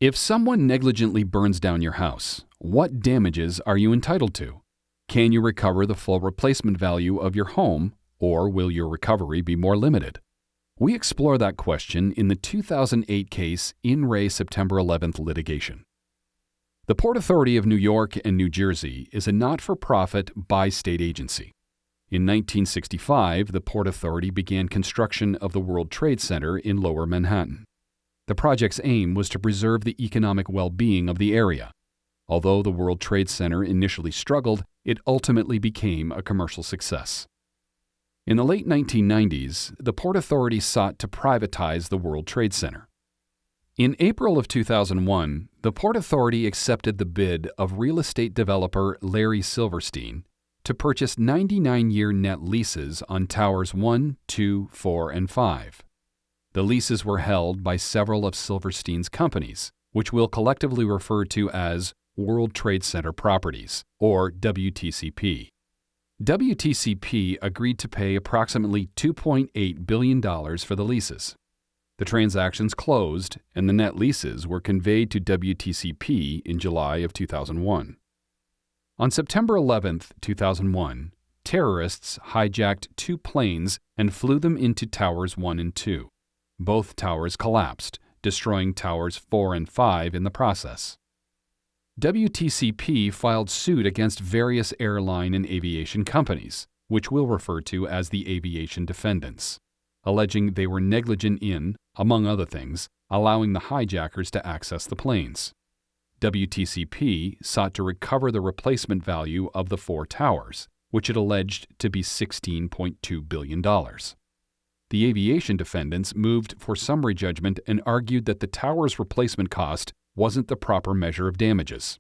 If someone negligently burns down your house, what damages are you entitled to? Can you recover the full replacement value of your home, or will your recovery be more limited? We explore that question in the 2008 case In Re September 11th Litigation. The Port Authority of New York and New Jersey is a not-for-profit bi-state agency. In 1965, the Port Authority began construction of the World Trade Center in Lower Manhattan. The project's aim was to preserve the economic well-being of the area. Although the World Trade Center initially struggled, it ultimately became a commercial success. In the late 1990s, the Port Authority sought to privatize the World Trade Center. In April of 2001, the Port Authority accepted the bid of real estate developer Larry Silverstein to purchase 99-year net leases on Towers 1, 2, 4, and 5. The leases were held by several of Silverstein's companies, which we'll collectively refer to as World Trade Center Properties, or WTCP. WTCP agreed to pay approximately $2.8 billion for the leases. The transactions closed, and the net leases were conveyed to WTCP in July of 2001. On September 11, 2001, terrorists hijacked 2 planes and flew them into Towers 1 and 2. Both towers collapsed, destroying Towers 4 and 5 in the process. WTCP filed suit against various airline and aviation companies, which we'll refer to as the aviation defendants, alleging they were negligent in, among other things, allowing the hijackers to access the planes. WTCP sought to recover the replacement value of the 4 towers, which it alleged to be $16.2 billion. The aviation defendants moved for summary judgment and argued that the tower's replacement cost wasn't the proper measure of damages.